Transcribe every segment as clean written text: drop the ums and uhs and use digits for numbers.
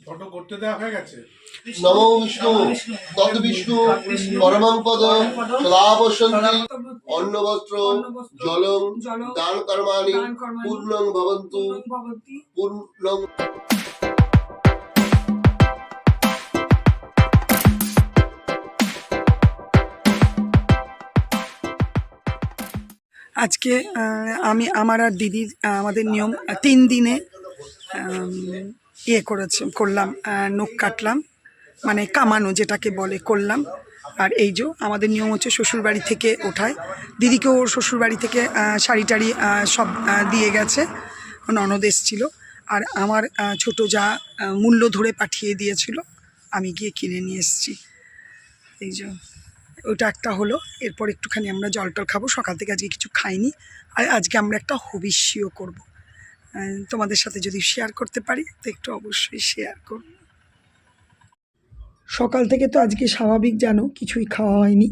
Photo করতে দেওয়া হয়ে গেছে। নমো বিষ্ণু তদ বিষ্ণু পরমং পদ সদাবসন্তি অন্নবস্ত্র জলং দান কর্মাণি পূর্ণং ভবন্তু পূর্ণং। আজকে আমি আমার আর দিদির আমাদের নিয়ম 3 দিনে করলাম, নখ কাটলাম, মানে কামানো যেটাকে বলে করলাম। আর এই যে আমাদের নিয়ম হচ্ছে শ্বশুরবাড়ি থেকে ওঠায়, দিদিকেও ওর শ্বশুরবাড়ি থেকে শাড়ি টাড়ি সব দিয়ে গেছে, ননদ এসেছিলো। আর আমার ছোট যা মূল্য ধরে পাঠিয়ে দিয়েছিল, আমি গিয়ে কিনে নিয়ে এসেছি। এই যে ওটা একটা হলো। এরপর একটুখানি আমরা জল টল খাবো, সকাল থেকে আজকে কিছু খাইনি। আর আজকে আমরা একটা হবিষ্যিও করব, তোমাদের সাথে যদি শেয়ার করতে পারি তো একটু অবশ্যই শেয়ার করব। সকাল থেকে তো আজকে স্বাভাবিক জানো কিছুই খাওয়া হয়নি,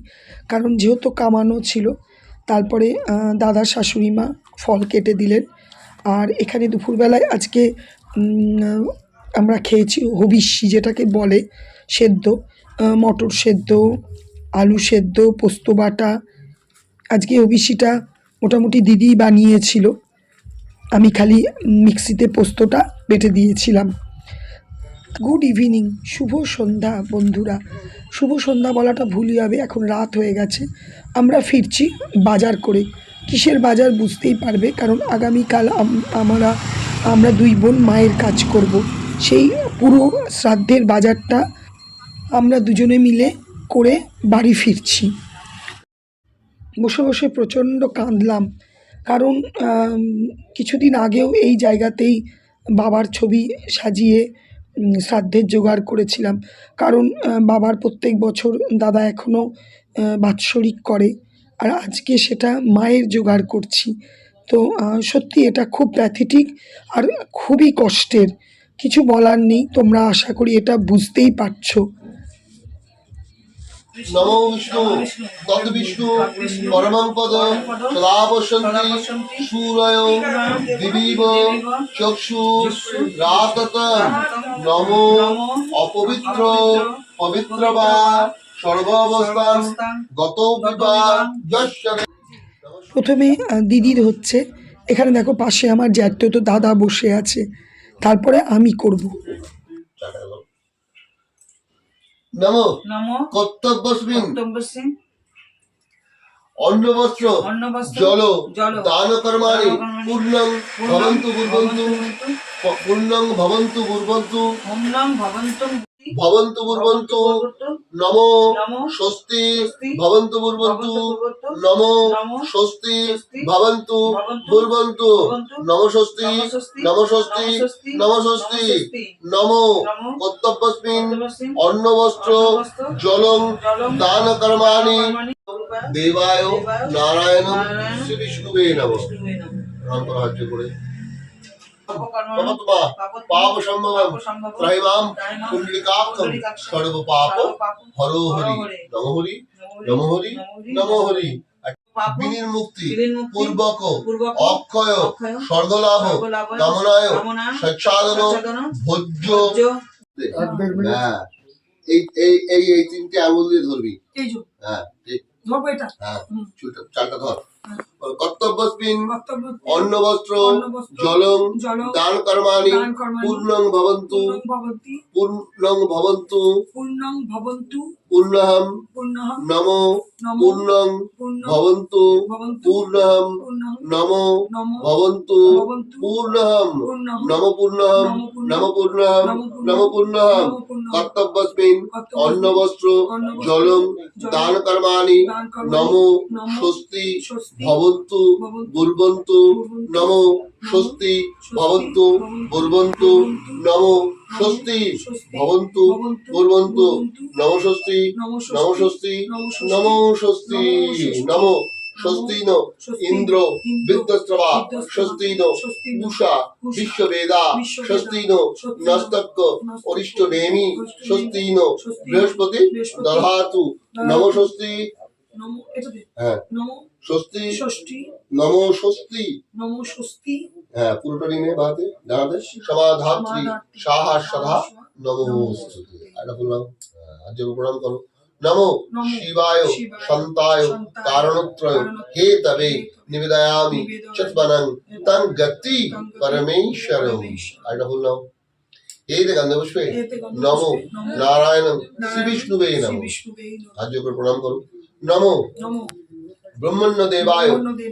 কারণ যেহেতু কামানো ছিল। তারপরে দাদার শাশুড়ি মা ফল কেটে দিলেন। আর এখানে দুপুরবেলায় আজকে আমরা খেয়েছি হবিষ্যি, যেটাকে বলে সেদ্ধ, মটর সেদ্ধ, আলু সেদ্ধ, পোস্ত বাটা। আজকে হবিষ্যিটা মোটামুটি দিদিই বানিয়েছিল, আমি খালি মিক্সিতে পোস্তটা বেটে দিয়েছিলাম। গুড ইভিনিং, শুভ সন্ধ্যা বন্ধুরা। শুভ সন্ধ্যা বলাটা ভুলই হবে, এখন রাত হয়ে গেছে। আমরা ফিরছি বাজার করে। কিসের বাজার বুঝতেই পারবে, কারণ আগামীকাল আমরা 2 বোন মায়ের কাজ করব। সেই পুরো শ্রাদ্ধের বাজারটা আমরা দুজনে মিলে করে বাড়ি ফিরছি। বসে বসে প্রচণ্ড কাঁদলাম, কারণ কিছুদিন আগেও এই জায়গাতেই বাবার ছবি সাজিয়ে শ্রাদ্ধের জোগাড় করেছিলাম। কারণ বাবার প্রত্যেক বছর দাদা এখনও বাৎসরিক করে, আর আজকে সেটা মায়ের জোগাড় করছি। তো সত্যি এটা খুব প্যাথেটিক আর খুবই কষ্টের, কিছু বলার নেই। তোমরা আশা করি এটা বুঝতেই পারছো। নমো বিষ্ণু তদ বিষ্ণু পরমং পদ সদাবসন্তি সূরয় দিবিব চক্ষু রাততম নমো অপবিত্র পবিত্র বা সর্বাবস্থান গত বিবা। প্রথমে দিদির হচ্ছে, এখানে দেখো পাশে আমার জ্যাঠতো দাদা বসে আছে, তারপরে আমি করব। নমো কর্তব্যস্মিন অন্নবস্ত্র জল দান কর্মাণি পূর্ণং ভবন্তু পূর্বন্তু পূর্ণং ভবন্তু পূর্বন্তু ভবন্তু পূর্বন্তু নমো স্বস্তি ভবন্তু পূর্বন্তু নমো স্বস্তি ভবন্তু পূর্বন্তু নমো স্বস্তি নমো স্বস্তি নমো স্বস্তি নমো কর্তব্যস্মিন অন্নবস্ত্র জলং দান কর্মাণি দেবায় নারায়ণ শ্রী বিষ্ণুবে নমঃ। রাম সাহায্য করে পাপ সম্ভবম ত্রৈমাম কুণ্ডলিকাক্ষম সর্ব পাপ হরো হরি নমঃ হরি নমঃ হরি নমঃ হরি। বিনির্মুক্তি পূর্বক অক্ষয় স্বর্গলাভ কামনায় সচ্ছাদন ভোজ্য। এই 3টে আঙুল দিয়ে ধরবি। হ্যাঁ ঠিক, হ্যাঁ চালটা ধর। কর্তব্যস্মিন অন্নবস্ত্র জলং দান কর্মাণি পূর্ণং ভবন্তু পূর্ণং ভবন্তু পূর্ণহম নমো পূর্ণং ভবন্তু পূর্ণহম নমো ভবন্তু পূর্ণহম নমো পূর্ণহম নমো পূর্ণহম নমো পূর্ণহম। কর্তব্যস্মিন অন্নবস্ত্র জলং দান কর্মাণি নমো স্বস্তি ভবন্তু পূর্বন্তু নমো স্বস্তি ভবন্তু পূর্বন্তু নমো স্বস্তি ভবন্তু পূর্বন্তু নমো স্বস্তি নমো স্বস্তি নমো স্বস্তি নমো স্বস্তি নো ইন্দ্র বিদ্যস্ত্রবা স্বস্তি নো উষা বিশ্ববেদা স্বস্তি নো নস্তক্য অরিষ্ট নেমি স্বস্তি নো বৃহস্পতি দধাতু নমো স্বস্তি। হ্যাঁ স্বস্তি নমো স্বস্তি হ্যাঁ পুরোটা নিয়ে বাদে জানাতে সমাধাত্রী সাহা সদা নমস্তুতে। এটা বললাম, আজ প্রণাম করো। নমো শিবায় শান্তায় কারণত্রয় হে তবে নিবেদয়ামি চত্বনং তং গতি পরমেশ্বরম। এটা বললাম, এতে গন্ধ পুষ্পে নমো নারায়ণ শ্রী বিষ্ণুবে নমঃ। আজ প্রণাম করো। নমো ব্রহ্মণ্য দেবায়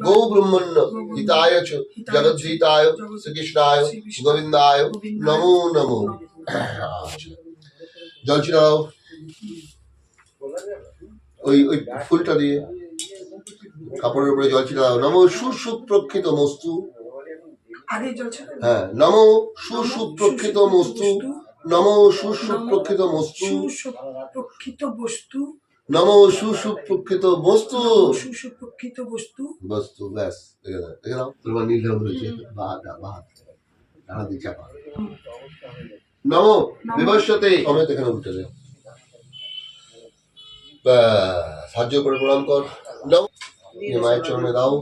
গো ব্রহ্মণ্য হিতায় চ জগদ্ধিতায় শ্রীকৃষ্ণায় গোবিন্দায় নমো নমো। জল ছিটাও ওই ওই ফুলটা দিয়ে, কাপড়ের উপরে জল ছিটাও। নমো সুপ্রক্ষিত মস্তু। হ্যাঁ, নমো সুপ্রক্ষিত মস্তু। নমো সুপ্রক্ষিত মস্তু। নমো সুপ্রক্ষিত বস্তু। সুপ্রক্ষিত বস্তু বস্তু ব্যাস দেখে নাও, তোমার নীল রঙ হয়েছে। ডানা দিয়ে চাপা। নমো বিভস্যতে সমেত এখানে উঠে দেয়। সাহায্য করে প্রণাম কর। নমো মায়ের চরণে দাও।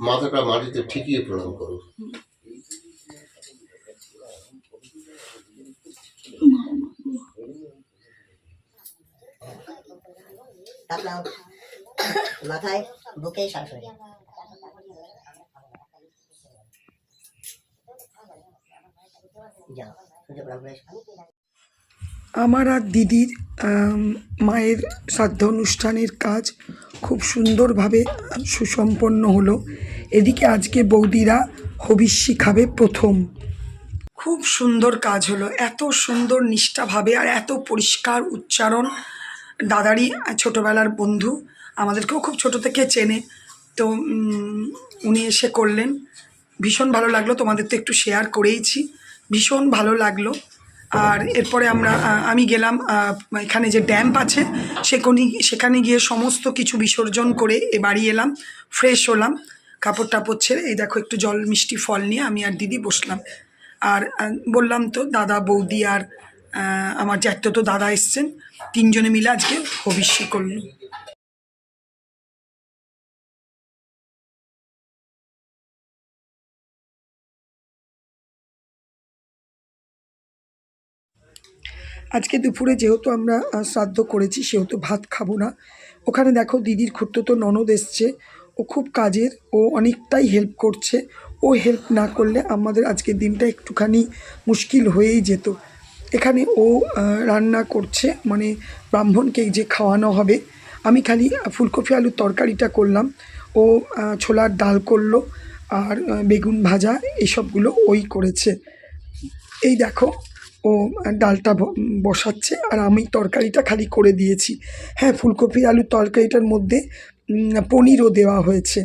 মাথাটা মাটিতে ঠিকিয়ে প্রণাম করো। মাথায় বুকে সরাসরি আমার আর দিদির মায়ের শ্রাদ্ধ অনুষ্ঠানের কাজ খুব সুন্দরভাবে সুসম্পন্ন হলো। এদিকে আজকে বৌদিরা হবিষ্যি খাবে প্রথম। খুব সুন্দর কাজ হলো, এত সুন্দর নিষ্ঠাভাবে আর এত পরিষ্কার উচ্চারণ। দাদারই ছোটোবেলার বন্ধু, আমাদেরকেও খুব ছোটো থেকে চেনে, তো উনি এসে করলেন। ভীষণ ভালো লাগলো, তোমাদের তো একটু শেয়ার করেইছি, ভীষণ ভালো লাগলো। আর এরপরে আমি গেলাম এখানে যে ড্যাম্প আছে সেখানে গিয়ে সমস্ত কিছু বিসর্জন করে বাড়ি এলাম, ফ্রেশ হলাম, কাপড় টাপড় ছেড়ে এই দেখো একটু জল মিষ্টি ফল নিয়ে আমি আর দিদি বসলাম। আর বললাম তো দাদা বৌদি আর আমার জ্যাঠতো দাদা এসছেন, তিনজনে মিলে আজকে হবিষ্যি করলো। আজকে দুপুরে যেহেতু আমরা শ্রাদ্ধ করেছি সেহেতু ভাত খাবো না। ওখানে দেখো দিদির খুড়তুতো ননদ এসছে, ও খুব কাজের, ও অনেকটাই হেল্প করছে। ও হেল্প না করলে আমাদের আজকের দিনটা একটুখানি মুশকিল হয়েই যেত। এখানে ও রান্না করছে, মানে ব্রাহ্মণকে যে খাওয়ানো হবে। আমি খালি ফুলকপি আলুর তরকারিটা করলাম, ও ছোলার ডাল করলো আর বেগুন ভাজা এসবগুলো ওই করেছে। এই দেখো ও ডালটা বসাচ্ছে আর আমি তরকারিটা খালি করে দিয়েছি। হ্যাঁ, ফুলকপি আলুর তরকারিটার মধ্যে পনিরও দেওয়া হয়েছে।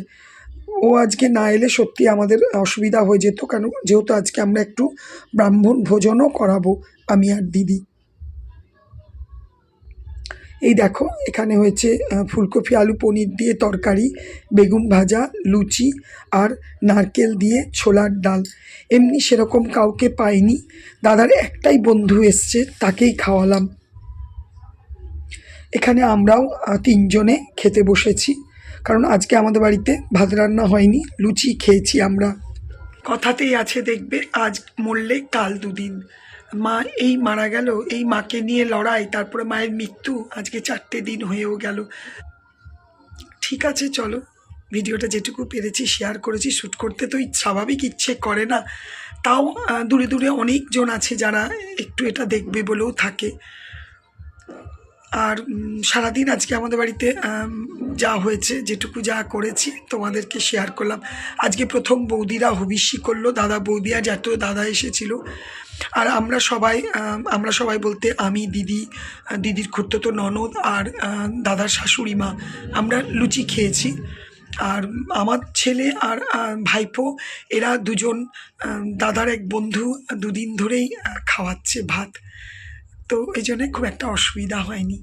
ও আজকে না এলে সত্যি আমাদের অসুবিধা হয়ে যেত, কেন যেহেতু আজকে আমরা একটু ব্রাহ্মণ ভোজনও করাবো আমি আর দিদি। এই দেখো এখানে হয়েছে ফুলকপি আলু পনির দিয়ে তরকারি, বেগুন ভাজা, লুচি আর নারকেল দিয়ে ছোলার ডাল। এমনি সেরকম কাউকে পাইনি, দাদার একটাই বন্ধু এসছে, তাকেই খাওয়ালাম। এখানে আমরাও তিনজনে খেতে বসেছি, কারণ আজকে আমাদের বাড়িতে ভাত রান্না হয়নি, লুচি খেয়েছি আমরা। কথাতেই আছে দেখবে, আজ মরলে কাল দুদিন। মা এই মারা গেল, এই মাকে নিয়ে লড়াই, তারপরে মায়ের মৃত্যু, আজকে 4টে দিন হয়েও গেল। ঠিক আছে, চলো ভিডিওটা যেটুকু পেরেছি শেয়ার করেছি। শ্যুট করতে তো স্বাভাবিক ইচ্ছে করে না, তাও দূরে দূরে অনেকজন আছে যারা একটু এটা দেখবে বলেও থাকে। আর সারাদিন আজকে আমাদের বাড়িতে যা হয়েছে, যেটুকু যা করেছি তোমাদেরকে শেয়ার করলাম। আজকে প্রথম বৌদিরা হবিষ্যি করলো, দাদা বৌদি আর যত দাদা এসেছিলো। আর আমরা সবাই বলতে আমি, দিদির খুড়তুতো ননদ আর দাদার শাশুড়ি মা, আমরা লুচি খেয়েছি। আর আমার ছেলে আর ভাইপো, এরা দুজন দাদার এক বন্ধু, দুদিন ধরেই খাওয়াচ্ছে ভাত, তো এই জন্যে খুব একটা অসুবিধা হয়নি।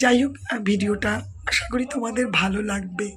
যাই হোক, ভিডিওটা আশা করি তোমাদের ভালো লাগবে।